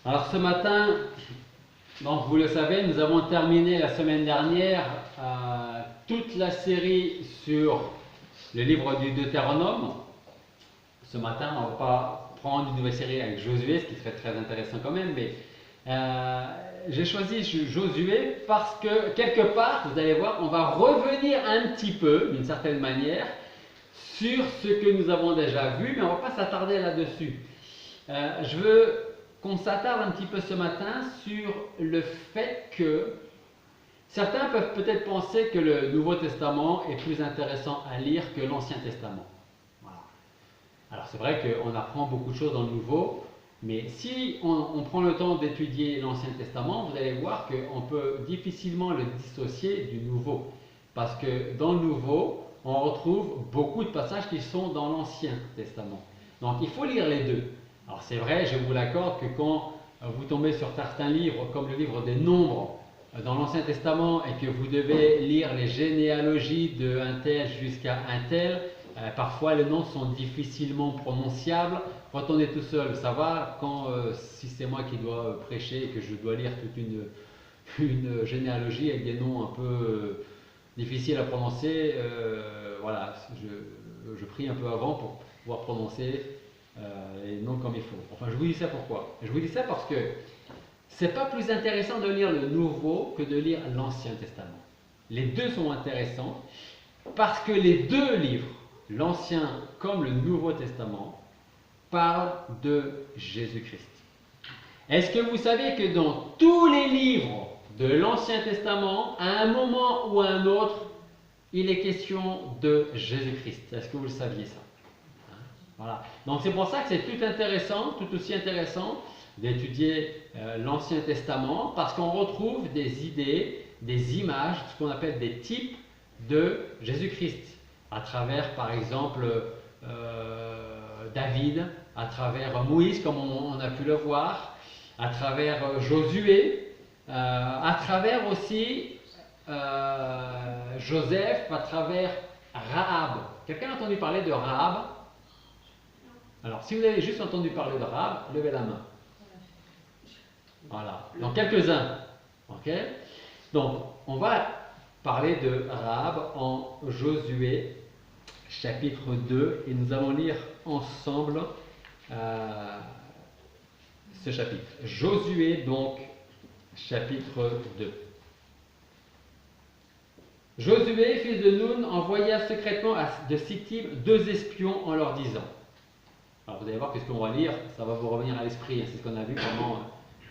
Alors ce matin, donc vous le savez, nous avons terminé la semaine dernière toute la série sur le livre du Deutéronome. Ce matin, on ne va pas prendre une nouvelle série avec Josué, ce qui serait très intéressant quand même, mais j'ai choisi Josué parce que quelque part, vous allez voir, on va revenir un petit peu, d'une certaine manière, sur ce que nous avons déjà vu, mais on ne va pas s'attarder là-dessus. Je veux qu'on s'attarde un petit peu ce matin sur le fait que certains peuvent peut-être penser que le Nouveau Testament est plus intéressant à lire que l'Ancien Testament. Voilà. Alors c'est vrai qu'on apprend beaucoup de choses dans le Nouveau, mais si on prend le temps d'étudier l'Ancien Testament, vous allez voir qu'on peut difficilement le dissocier du Nouveau. Parce que dans le Nouveau, on retrouve beaucoup de passages qui sont dans l'Ancien Testament. Donc il faut lire les deux. Alors c'est vrai, je vous l'accorde que quand vous tombez sur certains livres, comme le livre des Nombres dans l'Ancien Testament, et que vous devez lire les généalogies de un tel jusqu'à un tel, parfois les noms sont difficilement prononciables. Quand on est tout seul, ça va. Quand si c'est moi qui dois prêcher et que je dois lire toute une généalogie avec des noms un peu difficiles à prononcer, voilà, je prie un peu avant pour pouvoir prononcer les noms comme il faut. Enfin, je vous dis ça pourquoi? Je vous dis ça parce que c'est pas plus intéressant de lire le Nouveau que de lire l'Ancien Testament. Les deux sont intéressants parce que les deux livres, l'Ancien comme le Nouveau Testament, parlent de Jésus-Christ. Est-ce que vous savez que dans tous les livres de l'Ancien Testament, à un moment ou à un autre, il est question de Jésus-Christ? Est-ce que vous le saviez ça? Voilà. Donc c'est pour ça que c'est tout aussi intéressant d'étudier l'Ancien Testament, parce qu'on retrouve des idées, des images, ce qu'on appelle des types de Jésus-Christ, à travers par exemple David, à travers Moïse, comme on a pu le voir, à travers Josué, à travers aussi Joseph, à travers Rahab. Quelqu'un a entendu parler de Rahab? Alors, si vous avez juste entendu parler de Rahab, levez la main. Voilà. Donc, quelques-uns. Ok? Donc, on va parler de Rahab en Josué, chapitre 2, et nous allons lire ensemble ce chapitre. Josué, donc, chapitre 2. Josué, fils de Nun, envoya secrètement de Sittim 2 espions en leur disant. Alors vous allez voir que ce qu'on va lire, ça va vous revenir à l'esprit, hein, c'est ce qu'on a vu pendant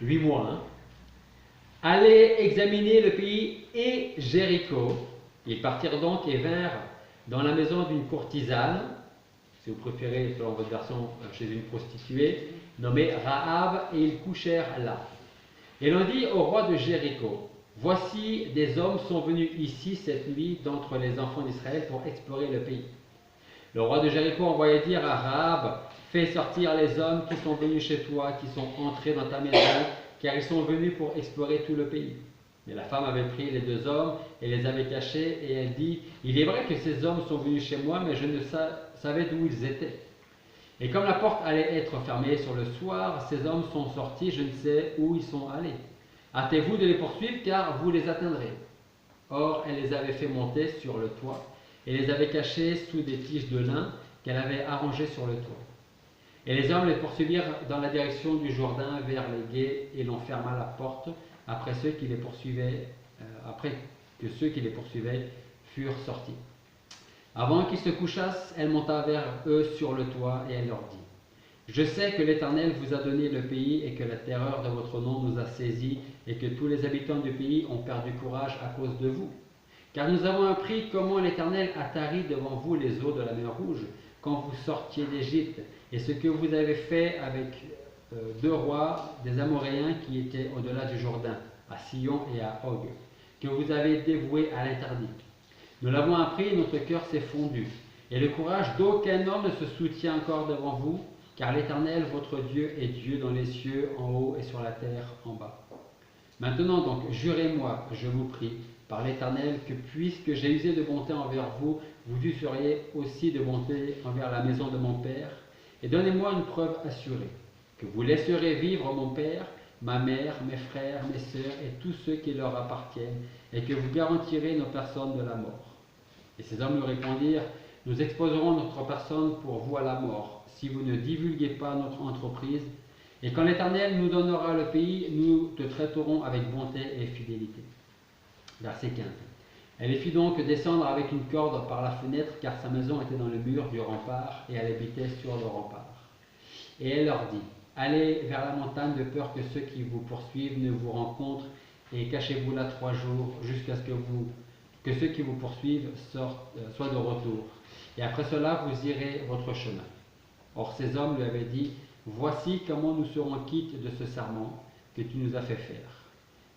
8 mois. Hein. Allez examiner le pays et Jéricho. Ils partirent donc et vinrent dans la maison d'une courtisane, si vous préférez selon votre version chez une prostituée, nommée Rahab, et ils couchèrent là. Et l'on dit au roi de Jéricho, voici des hommes sont venus ici cette nuit d'entre les enfants d'Israël pour explorer le pays. Le roi de Jéricho envoya dire à Rahab, fais sortir les hommes qui sont venus chez toi, qui sont entrés dans ta maison, car ils sont venus pour explorer tout le pays. Mais la femme avait pris les 2 hommes et les avait cachés, et elle dit, il est vrai que ces hommes sont venus chez moi, mais je ne savais d'où ils étaient. Et comme la porte allait être fermée sur le soir, ces hommes sont sortis, je ne sais où ils sont allés. Hâtez-vous de les poursuivre, car vous les atteindrez. Or, elle les avait fait monter sur le toit, et les avait cachés sous des tiges de lin qu'elle avait arrangées sur le toit. Et les hommes les poursuivirent dans la direction du Jourdain vers les gués, et l'on ferma la porte après que ceux qui les poursuivaient furent sortis. Avant qu'ils se couchassent, elle monta vers eux sur le toit, et elle leur dit, je sais que l'Éternel vous a donné le pays, et que la terreur de votre nom nous a saisis, et que tous les habitants du pays ont perdu courage à cause de vous. Car nous avons appris comment l'Éternel a tari devant vous les eaux de la mer Rouge, quand vous sortiez d'Égypte, et ce que vous avez fait avec 2 rois des Amoréens qui étaient au-delà du Jourdain, à Sion et à Og, que vous avez dévoués à l'interdit. Nous l'avons appris et notre cœur s'est fondu, et le courage d'aucun homme ne se soutient encore devant vous, car l'Éternel, votre Dieu, est Dieu dans les cieux en haut et sur la terre en bas. Maintenant donc, jurez-moi, je vous prie, par l'Éternel, que puisque j'ai usé de bonté envers vous, vous useriez aussi de bonté envers la maison de mon père, et donnez-moi une preuve assurée, que vous laisserez vivre mon père, ma mère, mes frères, mes sœurs et tous ceux qui leur appartiennent, et que vous garantirez nos personnes de la mort. Et ces hommes lui répondirent, nous exposerons notre personne pour vous à la mort, si vous ne divulguez pas notre entreprise, et quand l'Éternel nous donnera le pays, nous te traiterons avec bonté et fidélité. Verset 15. Elle les fit donc descendre avec une corde par la fenêtre, car sa maison était dans le mur du rempart, et elle habitait sur le rempart. Et elle leur dit, allez vers la montagne de peur que ceux qui vous poursuivent ne vous rencontrent, et cachez-vous là 3 jours, jusqu'à ce que ceux qui vous poursuivent soient de retour. Et après cela, vous irez votre chemin. Or ces hommes lui avaient dit, voici comment nous serons quittes de ce serment que tu nous as fait faire.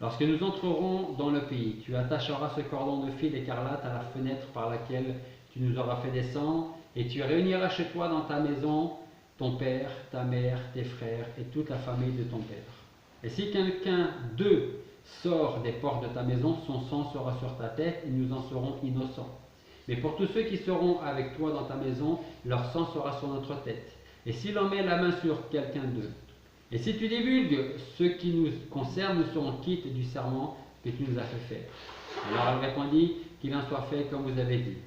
Lorsque nous entrerons dans le pays, tu attacheras ce cordon de fil écarlate à la fenêtre par laquelle tu nous auras fait descendre, et tu réuniras chez toi dans ta maison ton père, ta mère, tes frères et toute la famille de ton père. Et si quelqu'un d'eux sort des portes de ta maison, son sang sera sur ta tête et nous en serons innocents. Mais pour tous ceux qui seront avec toi dans ta maison, leur sang sera sur notre tête. Et s'il en met la main sur quelqu'un d'eux, et si tu divulgues ce qui nous concerne, nous serons quittes du serment que tu nous as fait faire. Alors elle répondit, qu'il en soit fait comme vous avez dit.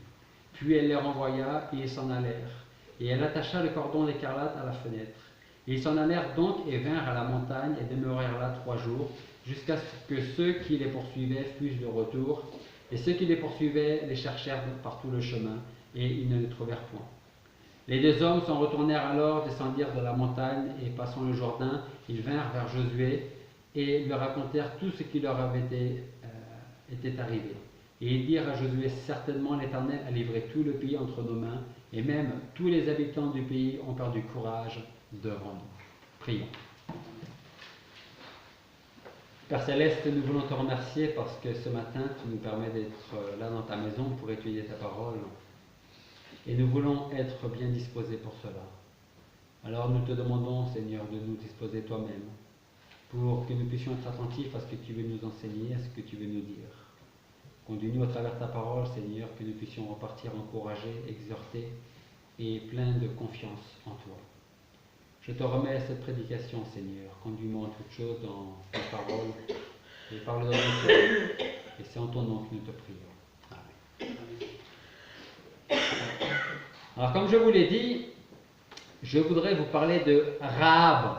Puis elle les renvoya et ils s'en allèrent. Et elle attacha le cordon d'écarlate à la fenêtre. Et ils s'en allèrent donc et vinrent à la montagne et demeurèrent là 3 jours, jusqu'à ce que ceux qui les poursuivaient fussent de retour. Et ceux qui les poursuivaient les cherchèrent par tout le chemin, et ils ne les trouvèrent point. Les 2 hommes s'en retournèrent alors, descendirent de la montagne, et passant le Jourdain, ils vinrent vers Josué, et lui racontèrent tout ce qui leur avait était arrivé. Et ils dirent à Josué, certainement l'Éternel a livré tout le pays entre nos mains, et même tous les habitants du pays ont perdu courage devant nous. Prions. Père Céleste, nous voulons te remercier parce que ce matin, tu nous permets d'être là dans ta maison pour étudier ta parole. Et nous voulons être bien disposés pour cela. Alors nous te demandons, Seigneur, de nous disposer toi-même pour que nous puissions être attentifs à ce que tu veux nous enseigner, à ce que tu veux nous dire. Conduis-nous à travers ta parole, Seigneur, que nous puissions repartir encouragés, exhortés et pleins de confiance en toi. Je te remets cette prédication, Seigneur. Conduis-moi en toutes choses dans tes paroles et parle de nous. Et c'est en ton nom que nous te prions. Amen. Alors, comme je vous l'ai dit, je voudrais vous parler de Rahab.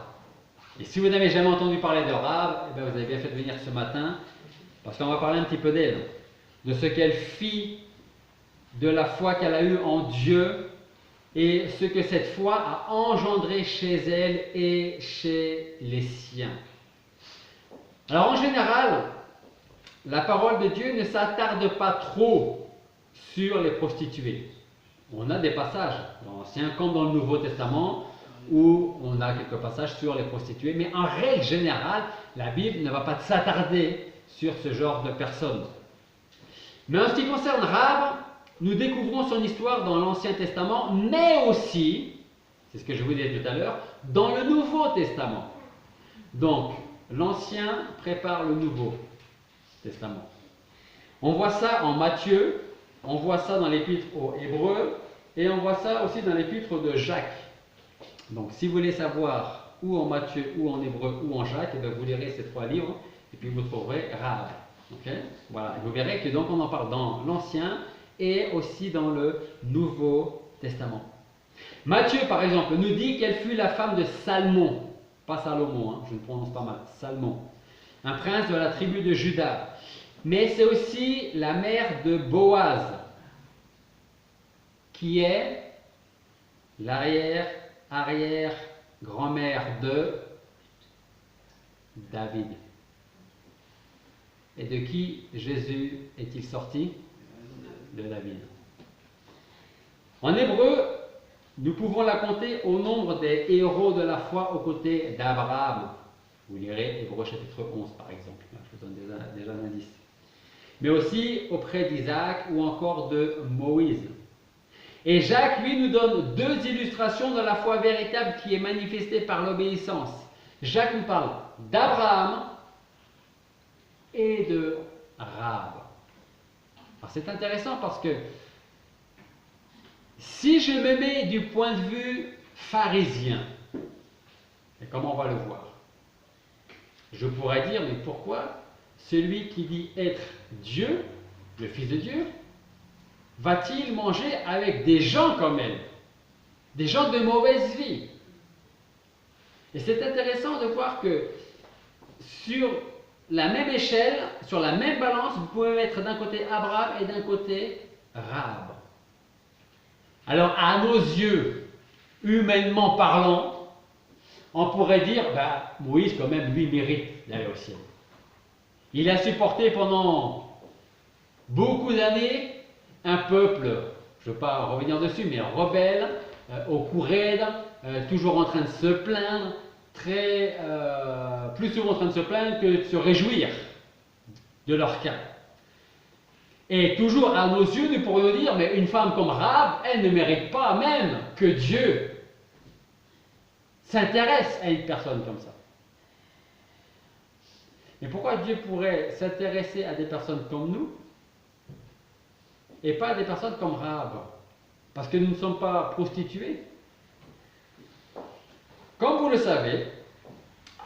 Et si vous n'avez jamais entendu parler de Rahab, eh bien vous avez bien fait de venir ce matin, parce qu'on va parler un petit peu d'elle, de ce qu'elle fit, de la foi qu'elle a eue en Dieu, et ce que cette foi a engendré chez elle et chez les siens. Alors en général, la parole de Dieu ne s'attarde pas trop sur les prostituées. On a des passages dans l'Ancien comme dans le Nouveau Testament où on a quelques passages sur les prostituées, mais en règle générale, la Bible ne va pas s'attarder sur ce genre de personnes. Mais en ce qui concerne Rahab, nous découvrons son histoire dans l'Ancien Testament, mais aussi, c'est ce que je vous disais tout à l'heure, dans le Nouveau Testament. Donc, l'Ancien prépare le Nouveau Testament. On voit ça en Matthieu, on voit ça dans l'Épître aux Hébreux, et on voit ça aussi dans l'Épître de Jacques. Donc, si vous voulez savoir ou en Matthieu, ou en Hébreu, ou en Jacques, eh bien, vous lirez ces 3 livres, et puis vous trouverez Rahab. Okay, voilà. Et vous verrez que donc on en parle dans l'Ancien et aussi dans le Nouveau Testament. Matthieu, par exemple, nous dit qu'elle fut la femme de Salmon, pas Salomon, hein, je ne prononce pas mal, Salmon, un prince de la tribu de Juda. Mais c'est aussi la mère de Boaz, qui est l'arrière-arrière-grand-mère de David. Et de qui Jésus est-il sorti? De David. En hébreu, nous pouvons la compter au nombre des héros de la foi aux côtés d'Abraham. Vous lirez Hébreux chapitre 11 par exemple, je vous donne déjà un indice. Mais aussi auprès d'Isaac ou encore de Moïse. Et Jacques, lui, nous donne 2 illustrations de la foi véritable qui est manifestée par l'obéissance. Jacques nous parle d'Abraham et de Rahab. Alors c'est intéressant parce que si je me mets du point de vue pharisien, et comme on va le voir, Je pourrais dire, mais pourquoi celui qui dit être Dieu, le Fils de Dieu, va-t-il manger avec des gens comme elle, des gens de mauvaise vie? Et c'est intéressant de voir que sur la même échelle, sur la même balance, vous pouvez mettre d'un côté Abraham et d'un côté Rahab. Alors, à nos yeux, humainement parlant, on pourrait dire, Moïse, quand même, lui, mérite d'aller au ciel. Il a supporté pendant beaucoup d'années un peuple, je ne veux pas revenir dessus, mais rebelle, au cou raide, toujours en train de se plaindre, plus souvent en train de se plaindre que de se réjouir de leur cas. Et toujours à nos yeux, nous pourrions dire, mais une femme comme Rahab, elle ne mérite pas même que Dieu s'intéresse à une personne comme ça. Mais pourquoi Dieu pourrait s'intéresser à des personnes comme nous et pas à des personnes comme Rahab? Parce que nous ne sommes pas prostituées. Comme vous le savez,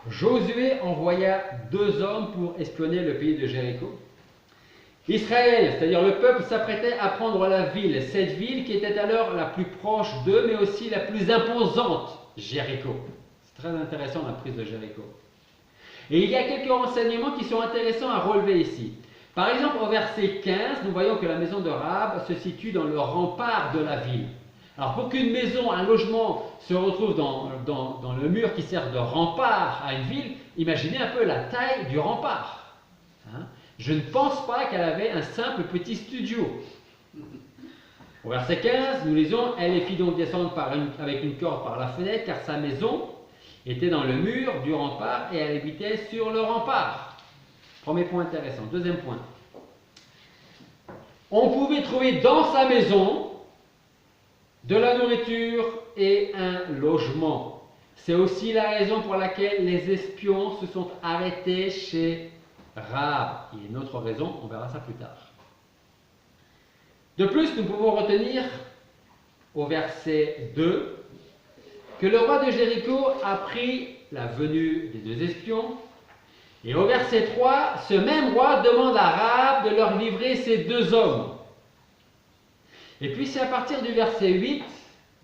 Josué envoya 2 hommes pour espionner le pays de Jéricho. Israël, c'est-à-dire le peuple, s'apprêtait à prendre la ville, cette ville qui était alors la plus proche d'eux, mais aussi la plus imposante, Jéricho. C'est très intéressant la prise de Jéricho. Et il y a quelques renseignements qui sont intéressants à relever ici. Par exemple, au verset 15, nous voyons que la maison de Rahab se situe dans le rempart de la ville. Alors pour qu'une maison, un logement se retrouve dans le mur qui sert de rempart à une ville, imaginez un peu la taille du rempart. Hein? Je ne pense pas qu'elle avait un simple petit studio. Au verset 15, nous lisons, elle les fit donc descendre avec une corde par la fenêtre, car sa maison était dans le mur du rempart et elle habitait sur le rempart. Premier point intéressant. Deuxième point. On pouvait trouver dans sa maison de la nourriture et un logement. C'est aussi la raison pour laquelle les espions se sont arrêtés chez Rahab. Il y a une autre raison, on verra ça plus tard. De plus, nous pouvons retenir au verset 2 que le roi de Jéricho a pris la venue des 2 espions. Et au verset 3, ce même roi demande à Rahab de leur livrer ces 2 hommes. Et puis c'est à partir du verset 8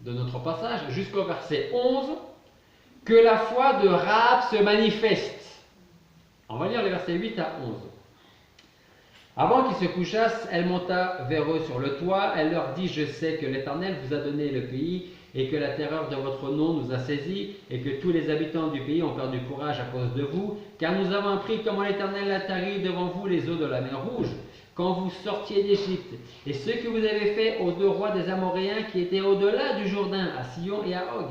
de notre passage jusqu'au verset 11 que la foi de Rahab se manifeste. On va lire les versets 8 à 11. Avant qu'ils se couchassent, elle monta vers eux sur le toit. Elle leur dit, je sais que l'Éternel vous a donné le pays et que la terreur de votre nom nous a saisis et que tous les habitants du pays ont perdu courage à cause de vous, car nous avons appris comment l'Éternel a tari devant vous les eaux de la mer Rouge, quand vous sortiez d'Égypte, et ce que vous avez fait aux 2 rois des Amoréens qui étaient au-delà du Jourdain, à Sion et à Og,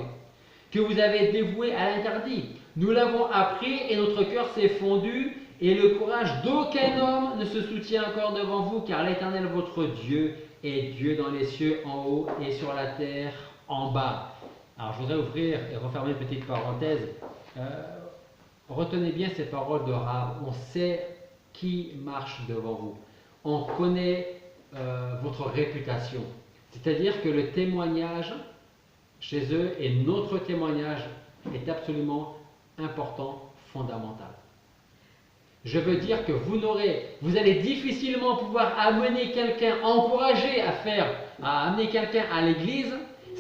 que vous avez dévoués à l'interdit. Nous l'avons appris et notre cœur s'est fondu, et le courage d'aucun homme ne se soutient encore devant vous, car l'Éternel votre Dieu est Dieu dans les cieux en haut et sur la terre en bas. Alors je voudrais ouvrir et refermer une petite parenthèse. Retenez bien ces paroles de Rahab. On sait qui marche devant vous. On connaît votre réputation. C'est-à-dire que le témoignage chez eux et notre témoignage est absolument important, fondamental. Je veux dire que vous allez difficilement pouvoir amener quelqu'un, encourager à amener quelqu'un à l'église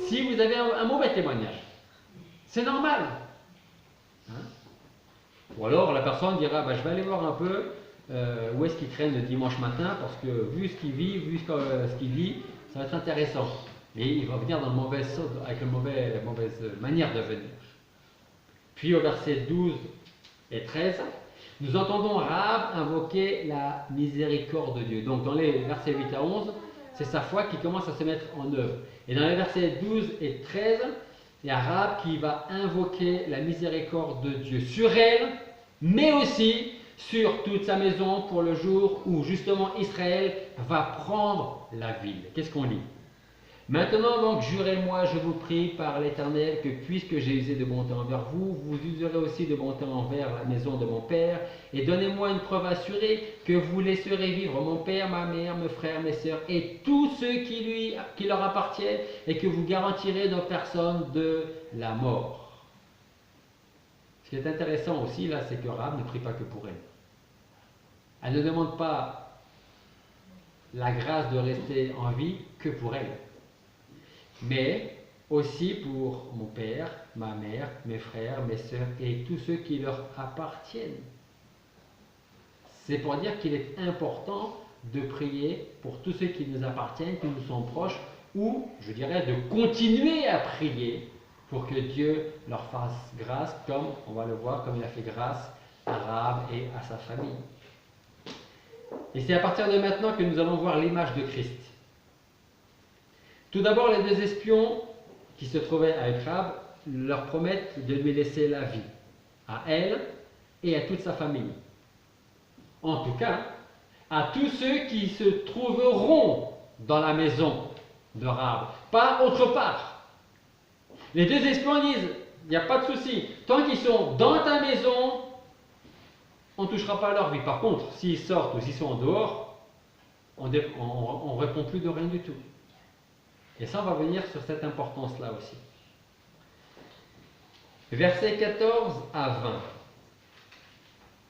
si vous avez un mauvais témoignage. C'est normal. Hein? Ou alors la personne dira, je vais aller voir un peu où est-ce qu'il traîne le dimanche matin, parce que vu ce qu'il vit, vu ce qu'il dit, ça va être intéressant. Et il va venir dans avec une mauvaise manière de venir. Puis au verset 12 et 13, nous entendons Rahab invoquer la miséricorde de Dieu. Donc dans les versets 8 à 11, c'est sa foi qui commence à se mettre en œuvre. Et dans les versets 12 et 13, il y a Rahab qui va invoquer la miséricorde de Dieu sur elle, mais aussi sur toute sa maison pour le jour où justement Israël va prendre la ville. Qu'est-ce qu'on lit? Maintenant donc, jurez-moi, je vous prie, par l'Éternel, que puisque j'ai usé de bonté envers vous, vous userez aussi de bonté envers la maison de mon père, et donnez-moi une preuve assurée que vous laisserez vivre mon père, ma mère, mes frères, mes sœurs, et tous ceux qui leur appartiennent, et que vous garantirez nos personnes de la mort. Ce qui est intéressant aussi là, c'est que Rahab ne prie pas que pour elle. Elle ne demande pas la grâce de rester en vie que pour elle, mais aussi pour mon père, ma mère, mes frères, mes sœurs et tous ceux qui leur appartiennent. C'est pour dire qu'il est important de prier pour tous ceux qui nous appartiennent, qui nous sont proches, ou, je dirais, de continuer à prier pour que Dieu leur fasse grâce, comme on va le voir, comme il a fait grâce à Rahab et à sa famille. Et c'est à partir de maintenant que nous allons voir l'image de Christ. Tout d'abord, les deux espions qui se trouvaient avec Rahab leur promettent de lui laisser la vie, à elle et à toute sa famille. En tout cas, à tous ceux qui se trouveront dans la maison de Rahab, pas autre part. Les deux espions disent, il n'y a pas de souci, tant qu'ils sont dans ta maison, on ne touchera pas à leur vie. Par contre, s'ils sortent ou s'ils sont en dehors, on ne répond plus de rien du tout. Et ça, on va venir sur cette importance-là aussi. Versets 14 à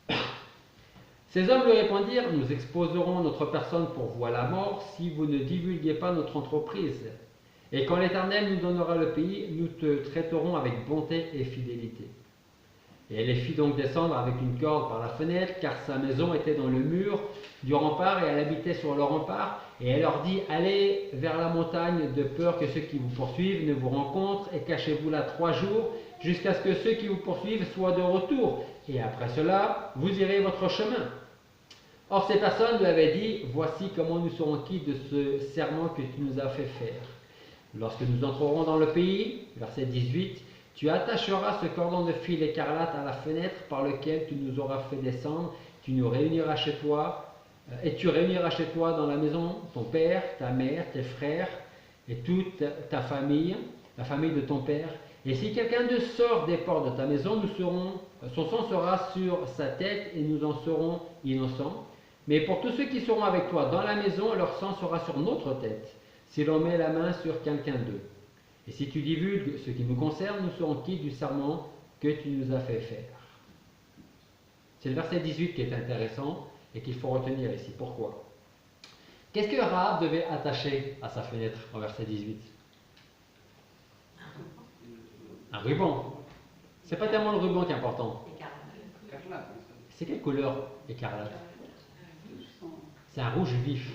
20. Ces hommes lui répondirent, nous exposerons notre personne pour vous à la mort si vous ne divulguez pas notre entreprise. Et quand l'Éternel nous donnera le pays, nous te traiterons avec bonté et fidélité. Et elle les fit donc descendre avec une corde par la fenêtre, car sa maison était dans le mur du rempart et elle habitait sur le rempart. Et elle leur dit, allez vers la montagne de peur que ceux qui vous poursuivent ne vous rencontrent et cachez-vous là 3 jours jusqu'à ce que ceux qui vous poursuivent soient de retour. Et après cela, vous irez votre chemin. Or ces personnes lui avaient dit, voici comment nous serons quittes de ce serment que tu nous as fait faire. Lorsque nous entrerons dans le pays, verset 18, tu attacheras ce cordon de fil écarlate à la fenêtre par lequel tu nous auras fait descendre, tu nous réuniras chez toi, et tu réuniras chez toi dans la maison ton père, ta mère, tes frères, et toute ta famille, la famille de ton père. Et si quelqu'un de sort des portes de ta maison, son sang sera sur sa tête et nous en serons innocents. Mais pour tous ceux qui seront avec toi dans la maison, leur sang sera sur notre tête, si l'on met la main sur quelqu'un d'eux. Et si tu divulgues ce qui nous concerne, nous serons quittes du serment que tu nous as fait faire. C'est le verset 18 qui est intéressant et qu'il faut retenir ici. Pourquoi? Qu'est-ce que Rahab devait attacher à sa fenêtre au verset 18? Un ruban. C'est pas tellement le ruban qui est important. C'est quelle couleur écarlate? C'est un rouge vif.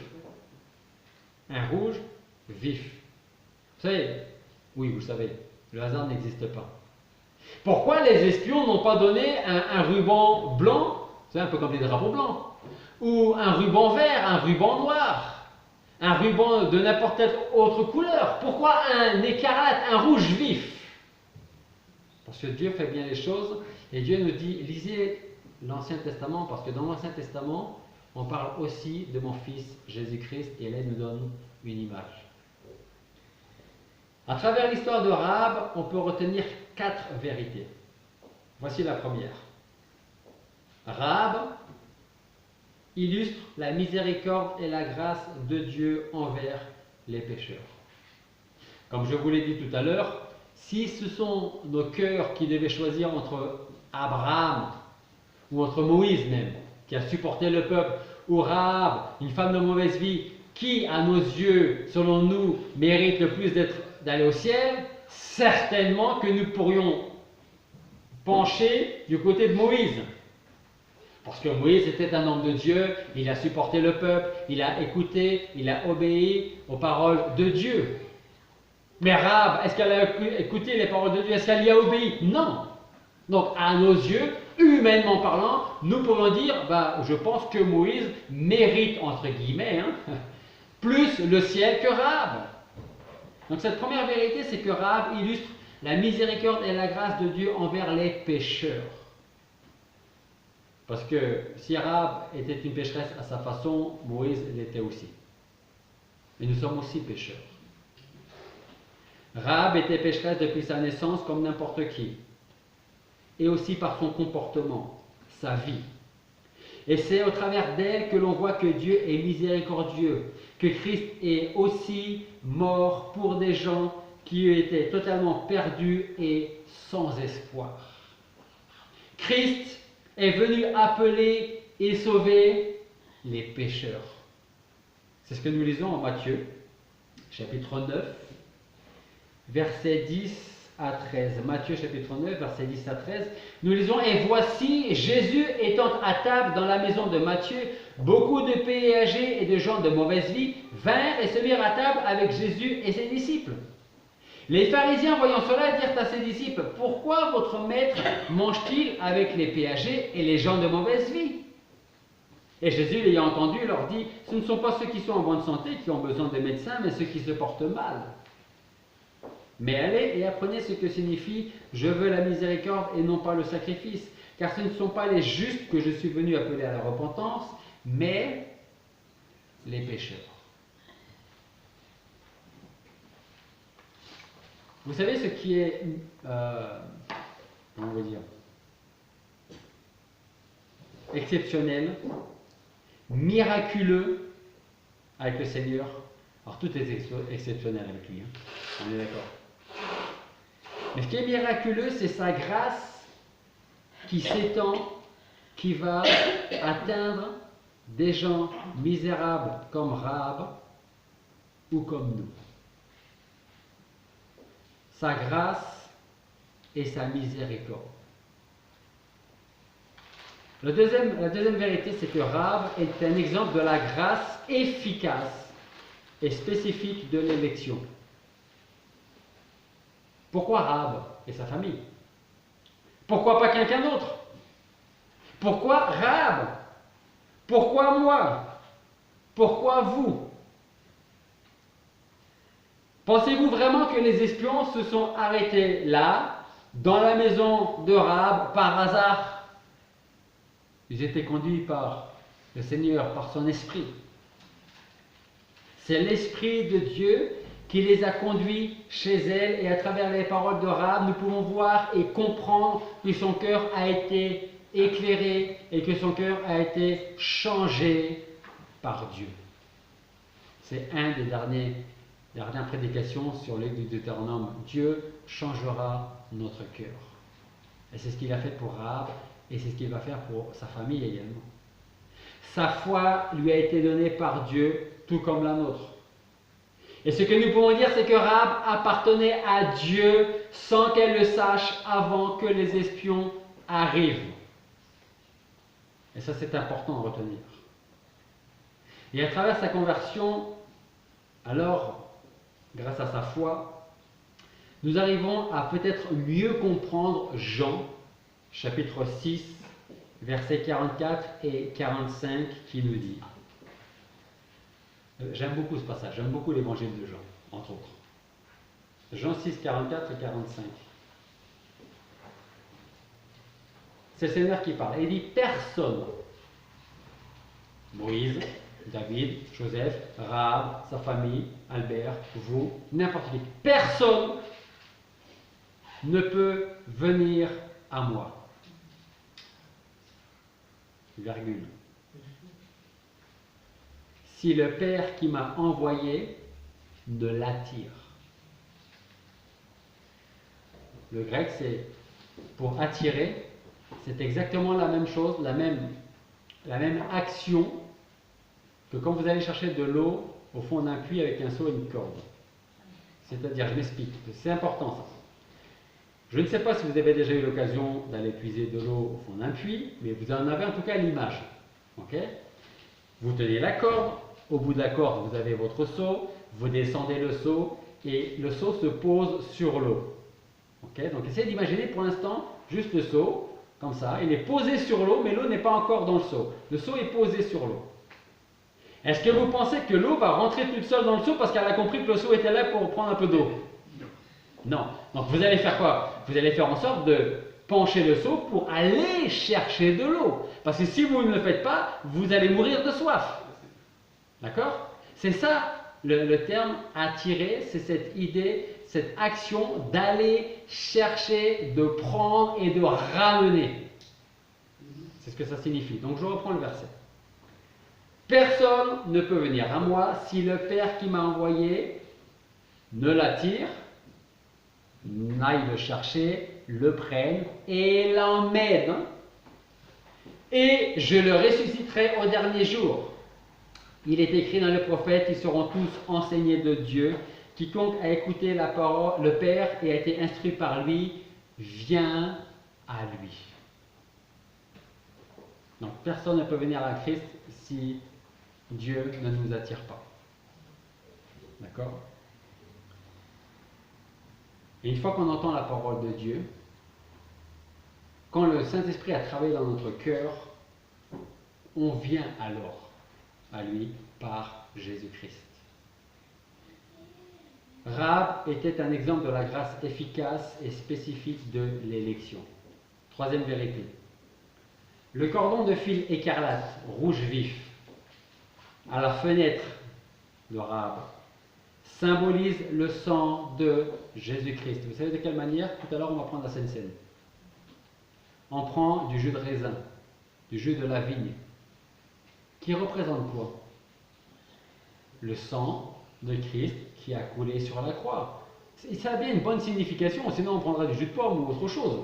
Un rouge vif. Vous savez, oui, vous savez, le hasard n'existe pas. Pourquoi les espions n'ont pas donné un ruban blanc, c'est un peu comme les drapeaux blancs, ou un ruban vert, un ruban noir, un ruban de n'importe quelle autre couleur? Pourquoi un écarlate, un rouge vif? Parce que Dieu fait bien les choses et Dieu nous dit, lisez l'Ancien Testament, parce que dans l'Ancien Testament, on parle aussi de mon Fils Jésus-Christ et là, il nous donne une image. À travers l'histoire de Rahab, on peut retenir 4 vérités. Voici la première. Rahab illustre la miséricorde et la grâce de Dieu envers les pécheurs. Comme je vous l'ai dit tout à l'heure, si ce sont nos cœurs qui devaient choisir entre Abraham ou entre Moïse même, qui a supporté le peuple, ou Rahab, une femme de mauvaise vie, qui, à nos yeux, selon nous, mérite le plus d'aller au ciel, certainement que nous pourrions pencher du côté de Moïse. Parce que Moïse était un homme de Dieu, il a supporté le peuple, il a écouté, il a obéi aux paroles de Dieu. Mais Rahab, est-ce qu'elle a écouté les paroles de Dieu? Est-ce qu'elle y a obéi? Non. Donc, à nos yeux, humainement parlant, nous pouvons dire, je pense que Moïse mérite, entre guillemets, plus le ciel que Rahab. Donc cette première vérité, c'est que Rahab illustre la miséricorde et la grâce de Dieu envers les pécheurs. Parce que si Rahab était une pécheresse à sa façon, Moïse l'était aussi. Mais nous sommes aussi pécheurs. Rahab était pécheresse depuis sa naissance comme n'importe qui. Et aussi par son comportement, sa vie. Et c'est au travers d'elle que l'on voit que Dieu est miséricordieux, que Christ est aussi mort pour des gens qui étaient totalement perdus et sans espoir. Christ est venu appeler et sauver les pécheurs. C'est ce que nous lisons en Matthieu, chapitre 9, versets 10 à 13. Matthieu chapitre 9, versets 10 à 13. Nous lisons: Et voici, Jésus étant à table dans la maison de Matthieu, beaucoup de péagers et de gens de mauvaise vie vinrent et se mirent à table avec Jésus et ses disciples. Les pharisiens, voyant cela, dirent à ses disciples: Pourquoi votre maître mange-t-il avec les péagers et les gens de mauvaise vie? Et Jésus, l'ayant entendu, leur dit: Ce ne sont pas ceux qui sont en bonne santé qui ont besoin de médecins, mais ceux qui se portent mal. Mais allez et apprenez ce que signifie « Je veux la miséricorde et non pas le sacrifice », car ce ne sont pas les justes que je suis venu appeler à la repentance, mais les pécheurs. Vous savez ce qui est, comment on va dire, exceptionnel, miraculeux avec le Seigneur? Alors tout est exceptionnel avec lui, hein. On est d'accord. Mais ce qui est miraculeux, c'est sa grâce qui s'étend, qui va atteindre des gens misérables comme Rahab ou comme nous. Sa grâce et sa miséricorde. La deuxième vérité, c'est que Rahab est un exemple de la grâce efficace et spécifique de l'élection. Pourquoi Rahab et sa famille? Pourquoi pas quelqu'un d'autre? Pourquoi Rahab? Pourquoi moi? Pourquoi vous? Pensez-vous vraiment que les espions se sont arrêtés là, dans la maison de Rahab, par hasard? Ils étaient conduits par le Seigneur, par son esprit. C'est l'Esprit de Dieu qui les a conduits chez elle, et à travers les paroles de Rahab, nous pouvons voir et comprendre que son cœur a été éclairé et que son cœur a été changé par Dieu. C'est un des dernières prédications sur le livre du Deutéronome. Dieu changera notre cœur. Et c'est ce qu'il a fait pour Rahab, et c'est ce qu'il va faire pour sa famille également. Sa foi lui a été donnée par Dieu, tout comme la nôtre. Et ce que nous pouvons dire, c'est que Rahab appartenait à Dieu sans qu'elle le sache avant que les espions arrivent. Et ça, c'est important à retenir. Et à travers sa conversion, alors, grâce à sa foi, nous arrivons à peut-être mieux comprendre Jean, chapitre 6, versets 44 et 45, qui nous dit... J'aime beaucoup ce passage, j'aime beaucoup l'évangile de Jean, entre autres. Jean 6, 44 et 45. C'est le Seigneur qui parle. Il dit: Personne, Moïse, David, Joseph, Rahab, sa famille, Albert, vous, n'importe qui, personne ne peut venir à moi. Virgule. Si le Père qui m'a envoyé ne l'attire. Le grec, c'est pour attirer, c'est exactement la même chose, la même action que quand vous allez chercher de l'eau au fond d'un puits avec un seau et une corde. C'est-à-dire, je m'explique, c'est important ça. Je ne sais pas si vous avez déjà eu l'occasion d'aller puiser de l'eau au fond d'un puits, mais vous en avez en tout cas l'image. Okay? Vous tenez la corde, au bout de la corde, vous avez votre seau, vous descendez le seau et le seau se pose sur l'eau. Okay? Donc essayez d'imaginer pour l'instant juste le seau, comme ça. Il est posé sur l'eau, mais l'eau n'est pas encore dans le seau. Le seau est posé sur l'eau. Est-ce que vous pensez que l'eau va rentrer toute seule dans le seau parce qu'elle a compris que le seau était là pour prendre un peu d'eau? Non. Donc vous allez faire quoi? Vous allez faire en sorte de pencher le seau pour aller chercher de l'eau. Parce que si vous ne le faites pas, vous allez mourir de soif. D'accord? C'est ça le terme attirer, c'est cette idée, cette action d'aller chercher, de prendre et de ramener. C'est ce que ça signifie. Donc je reprends le verset. Personne ne peut venir à moi si le Père qui m'a envoyé ne l'attire. n'aille le chercher, le prenne et l'emmène, et je le ressusciterai au dernier jour. Il est écrit dans le prophète, ils seront tous enseignés de Dieu. Quiconque a écouté la parole, le Père et a été instruit par lui, vient à lui. Donc personne ne peut venir à Christ si Dieu ne nous attire pas. D'accord? Et une fois qu'on entend la parole de Dieu, quand le Saint-Esprit a travaillé dans notre cœur, on vient alors à lui par Jésus-Christ. Rahab était un exemple de la grâce efficace et spécifique de l'élection. Troisième vérité. Le cordon de fil écarlate, rouge vif, à la fenêtre de Rahab, symbolise le sang de Jésus-Christ. Vous savez de quelle manière? Tout à l'heure, on va prendre la Sainte Seine. On prend du jus de raisin, du jus de la vigne, qui représente quoi? Le sang de Christ qui a coulé sur la croix. Ça a bien une bonne signification, sinon on prendra du jus de pomme ou autre chose.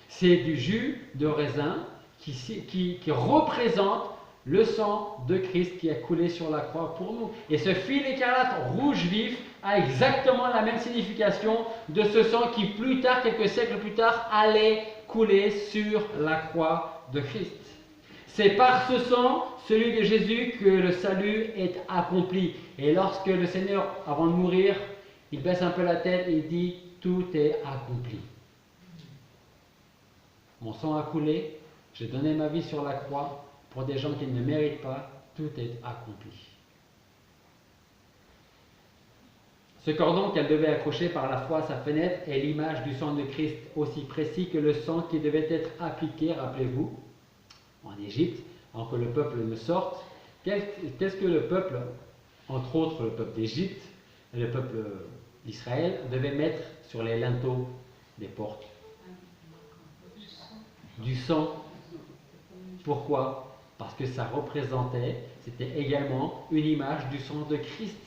C'est du jus de raisin qui représente le sang de Christ qui a coulé sur la croix pour nous. Et ce fil écarlate rouge vif a exactement la même signification de ce sang qui plus tard, quelques siècles plus tard, allait couler sur la croix de Christ. C'est par ce sang, celui de Jésus, que le salut est accompli. Et lorsque le Seigneur, avant de mourir, il baisse un peu la tête et il dit « Tout est accompli ». Mon sang a coulé, j'ai donné ma vie sur la croix pour des gens qui ne méritent pas, tout est accompli. Ce cordon qu'elle devait accrocher par la foi à sa fenêtre est l'image du sang de Christ, aussi précis que le sang qui devait être appliqué, rappelez-vous, en Égypte, avant que le peuple ne sorte. Qu'est-ce que le peuple, entre autres le peuple d'Égypte et le peuple d'Israël, devait mettre sur les linteaux des portes? Du sang. Pourquoi? Parce que ça représentait, c'était également une image du sang de Christ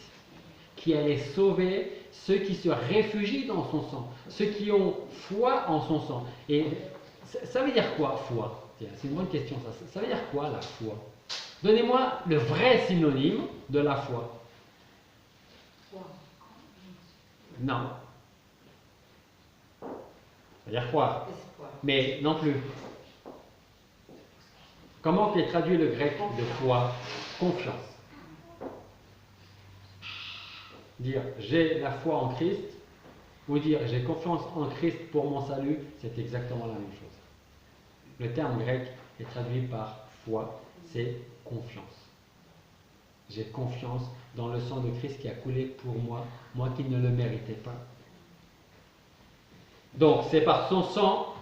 qui allait sauver ceux qui se réfugient dans son sang, ceux qui ont foi en son sang. Et ça veut dire quoi, foi? C'est une bonne question, ça. Ça veut dire quoi, la foi? Donnez-moi le vrai synonyme de la foi. Non. Ça veut dire quoi? Mais non plus. Comment est traduit le grec de foi? Confiance. Dire j'ai la foi en Christ ou dire j'ai confiance en Christ pour mon salut, c'est exactement la même chose. Le terme grec est traduit par foi, c'est confiance. J'ai confiance dans le sang de Christ qui a coulé pour moi, moi qui ne le méritais pas. Donc c'est par son sang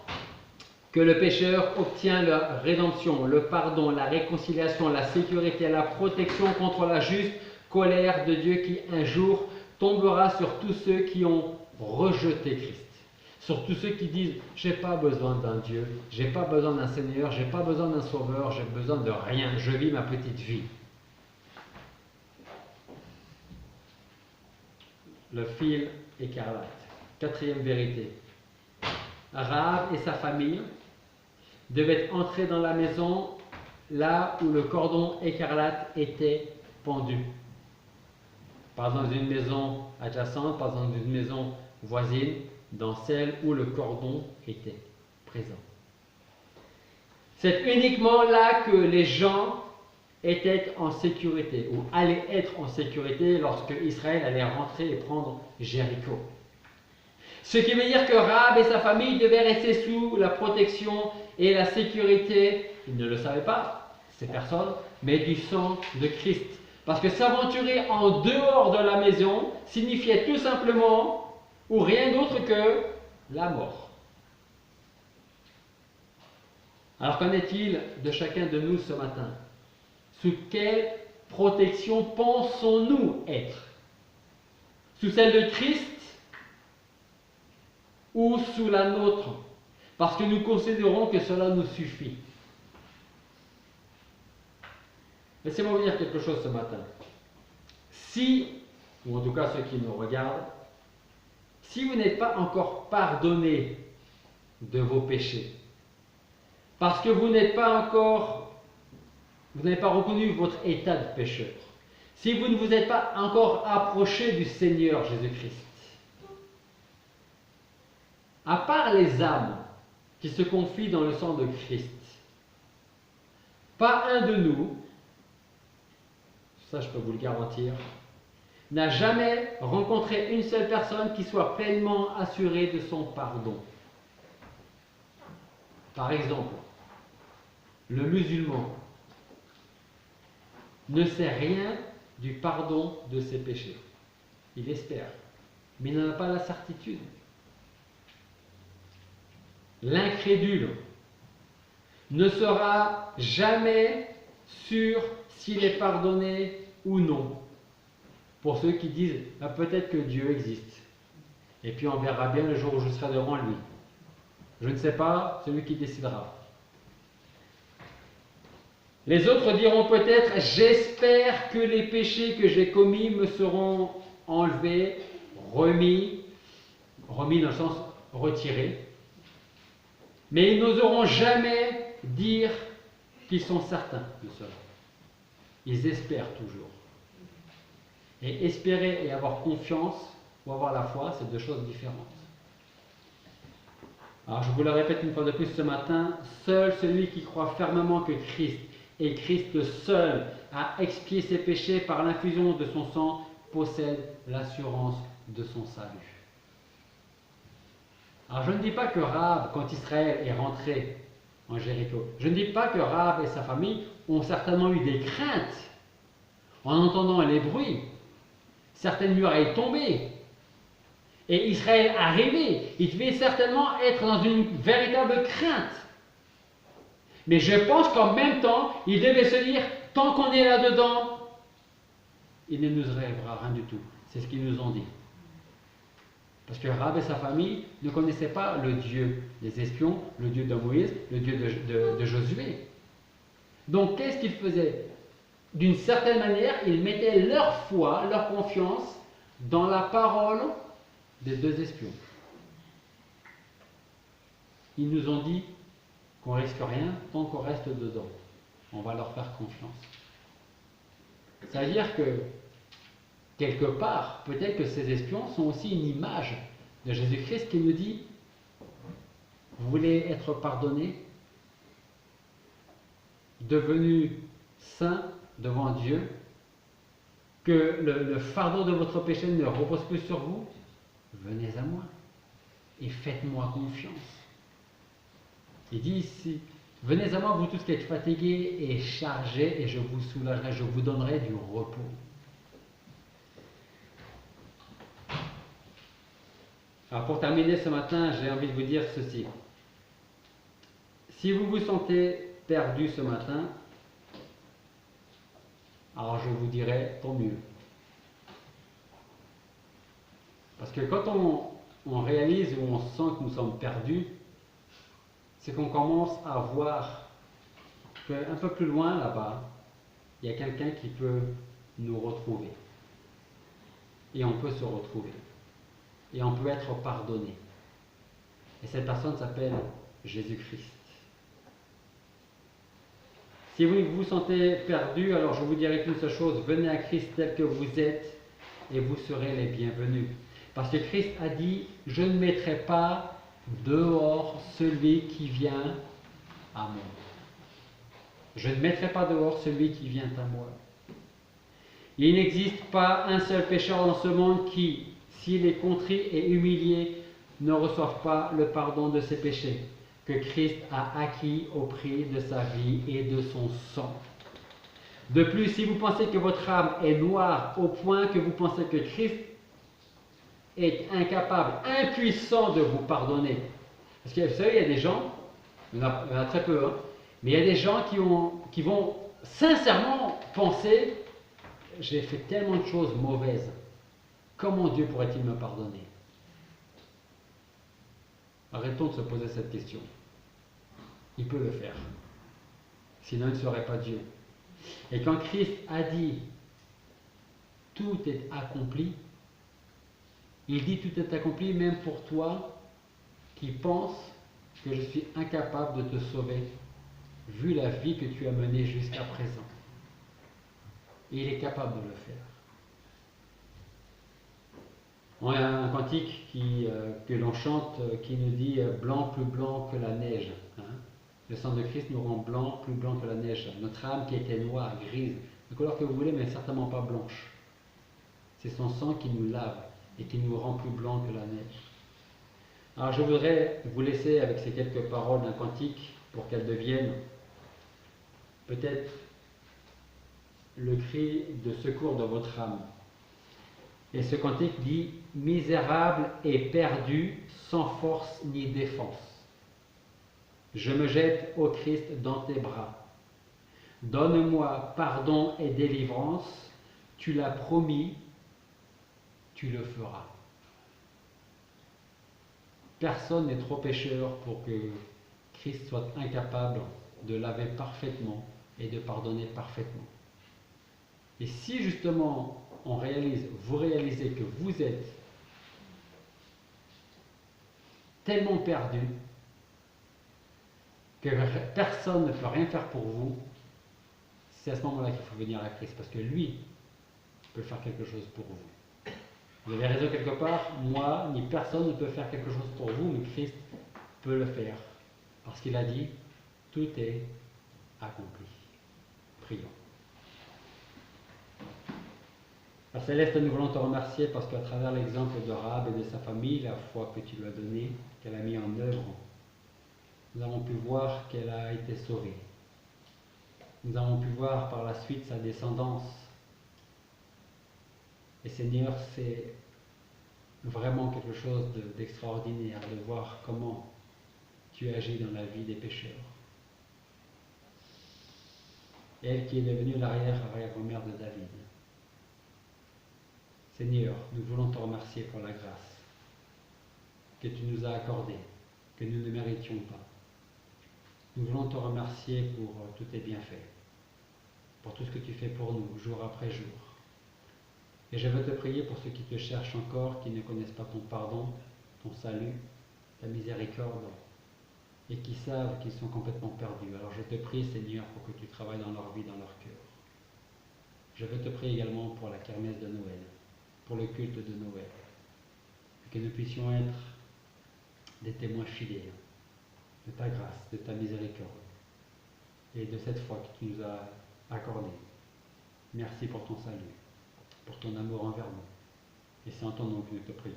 que le pécheur obtient la rédemption, le pardon, la réconciliation, la sécurité, la protection contre la juste colère de Dieu qui un jour tombera sur tous ceux qui ont rejeté Christ. Sur tous ceux qui disent « j'ai pas besoin d'un Dieu, j'ai pas besoin d'un Seigneur, j'ai pas besoin d'un Sauveur, j'ai besoin de rien, je vis ma petite vie ». Le fil écarlate. Quatrième vérité. Rahab et sa famille devaient entrer dans la maison là où le cordon écarlate était pendu. Pas dans une maison adjacente, pas dans une maison voisine, dans celle où le cordon était présent. C'est uniquement là que les gens étaient en sécurité, ou allaient être en sécurité lorsque Israël allait rentrer et prendre Jéricho. Ce qui veut dire que Rahab et sa famille devaient rester sous la protection et la sécurité, ils ne le savaient pas, ces personnes, mais du sang de Christ. Parce que s'aventurer en dehors de la maison signifiait tout simplement, ou rien d'autre que la mort. Alors qu'en est-il de chacun de nous ce matin? Sous quelle protection pensons-nous être? Sous celle de Christ ou sous la nôtre? Parce que nous considérons que cela nous suffit. Laissez-moi vous dire quelque chose ce matin. Si, ou en tout cas ceux qui nous regardent, si vous n'êtes pas encore pardonné de vos péchés, parce que vous n'avez pas reconnu votre état de pécheur, si vous ne vous êtes pas encore approché du Seigneur Jésus-Christ, à part les âmes qui se confient dans le sang de Christ, pas un de nous, ça je peux vous le garantir, n'a jamais rencontré une seule personne qui soit pleinement assurée de son pardon. Par exemple, le musulman ne sait rien du pardon de ses péchés. Il espère, mais il n'en a pas la certitude. L'incrédule ne sera jamais sûr s'il est pardonné ou non. Pour ceux qui disent ah, peut-être que Dieu existe, et puis on verra bien le jour où je serai devant lui. Je ne sais pas, celui qui décidera. Les autres diront peut-être j'espère que les péchés que j'ai commis me seront enlevés, remis dans le sens retirés. Mais ils n'oseront jamais dire qu'ils sont certains de cela. Ils espèrent toujours. Et espérer et avoir confiance ou avoir la foi, c'est deux choses différentes. Alors je vous le répète une fois de plus ce matin, seul celui qui croit fermement que Christ est Christ seul a expié ses péchés par l'infusion de son sang possède l'assurance de son salut. Alors je ne dis pas que Rahab, quand Israël est rentré en Jéricho, je ne dis pas que Rahab et sa famille ont certainement eu des craintes en entendant les bruits. Certaines murailles tombaient. Et Israël arrivait. Il devait certainement être dans une véritable crainte. Mais je pense qu'en même temps, il devait se dire, tant qu'on est là-dedans, il ne nous arrivera rien du tout. C'est ce qu'ils nous ont dit. Parce que Rahab et sa famille ne connaissaient pas le Dieu des espions, le Dieu de Moïse, le Dieu de Josué. Donc qu'est-ce qu'ils faisaient? D'une certaine manière, ils mettaient leur foi, leur confiance dans la parole des deux espions. Ils nous ont dit qu'on ne risque rien tant qu'on reste dedans. On va leur faire confiance. C'est-à-dire que, quelque part, peut-être que ces espions sont aussi une image de Jésus-Christ qui nous dit, vous voulez être pardonné, devenu saint devant Dieu, que le fardeau de votre péché ne repose plus sur vous, venez à moi et faites-moi confiance. Il dit ici, venez à moi vous tous qui êtes fatigués et chargés et je vous soulagerai, je vous donnerai du repos. Alors pour terminer ce matin, j'ai envie de vous dire ceci. Si vous vous sentez perdu ce matin, alors je vous dirai tant mieux. Parce que quand on réalise ou on sent que nous sommes perdus, c'est qu'on commence à voir qu'un peu plus loin là-bas, il y a quelqu'un qui peut nous retrouver. Et on peut se retrouver. Et on peut être pardonné. Et cette personne s'appelle Jésus-Christ. Si vous vous sentez perdu, alors je vous dirai qu'une seule chose, venez à Christ tel que vous êtes et vous serez les bienvenus. Parce que Christ a dit, je ne mettrai pas dehors celui qui vient à moi. Je ne mettrai pas dehors celui qui vient à moi. Il n'existe pas un seul pécheur dans ce monde qui, s'il est contrit et humilié, ne reçoive pas le pardon de ses péchés que Christ a acquis au prix de sa vie et de son sang. De plus, si vous pensez que votre âme est noire au point que vous pensez que Christ est incapable, impuissant de vous pardonner, parce que vous savez, il y a des gens, il y en a très peu, hein, mais il y a des gens qui vont sincèrement penser, j'ai fait tellement de choses mauvaises, comment Dieu pourrait-il me pardonner? Arrêtons de se poser cette question. Il peut le faire. Sinon, il ne serait pas Dieu. Et quand Christ a dit « tout est accompli », Il dit tout est accompli même pour toi qui penses que je suis incapable de te sauver, vu la vie que tu as menée jusqu'à présent. Et il est capable de le faire. On a un cantique que l'on chante qui nous dit blanc plus blanc que la neige. Hein. Le sang de Christ nous rend blanc, plus blanc que la neige. Notre âme qui était noire, grise, de couleur que vous voulez, mais certainement pas blanche. C'est son sang qui nous lave et qui nous rend plus blanc que la neige. Alors je voudrais vous laisser avec ces quelques paroles d'un cantique pour qu'elles deviennent peut-être le cri de secours de votre âme. Et ce cantique dit « Misérable et perdu, sans force ni défense. Je me jette, ô Christ, dans tes bras. Donne-moi pardon et délivrance. Tu l'as promis, tu le feras. » Personne n'est trop pécheur pour que Christ soit incapable de laver parfaitement et de pardonner parfaitement. Et si justement vous réalisez que vous êtes tellement perdu que personne ne peut rien faire pour vous, c'est à ce moment-là qu'il faut venir à Christ, parce que lui peut faire quelque chose pour vous. Vous avez raison quelque part, moi ni personne ne peut faire quelque chose pour vous, mais Christ peut le faire, parce qu'il a dit, tout est accompli. Prions. Père Céleste, nous voulons te remercier parce qu'à travers l'exemple de Rahab et de sa famille, la foi que tu lui as donnée, qu'elle a mis en œuvre, nous avons pu voir qu'elle a été sauvée. Nous avons pu voir par la suite sa descendance. Et Seigneur, c'est vraiment quelque chose d'extraordinaire de voir comment tu agis dans la vie des pécheurs. Elle qui est devenue l'arrière-grand-mère de David. Seigneur, nous voulons te remercier pour la grâce que tu nous as accordée, que nous ne méritions pas. Nous voulons te remercier pour tous tes bienfaits, pour tout ce que tu fais pour nous, jour après jour. Et je veux te prier pour ceux qui te cherchent encore, qui ne connaissent pas ton pardon, ton salut, ta miséricorde, et qui savent qu'ils sont complètement perdus. Alors je te prie, Seigneur, pour que tu travailles dans leur vie, dans leur cœur. Je veux te prier également pour la kermesse de Noël, pour le culte de Noël, que nous puissions être des témoins fidèles de ta grâce, de ta miséricorde et de cette foi que tu nous as accordée. Merci pour ton salut, pour ton amour envers nous. Et c'est en ton nom que nous te prions.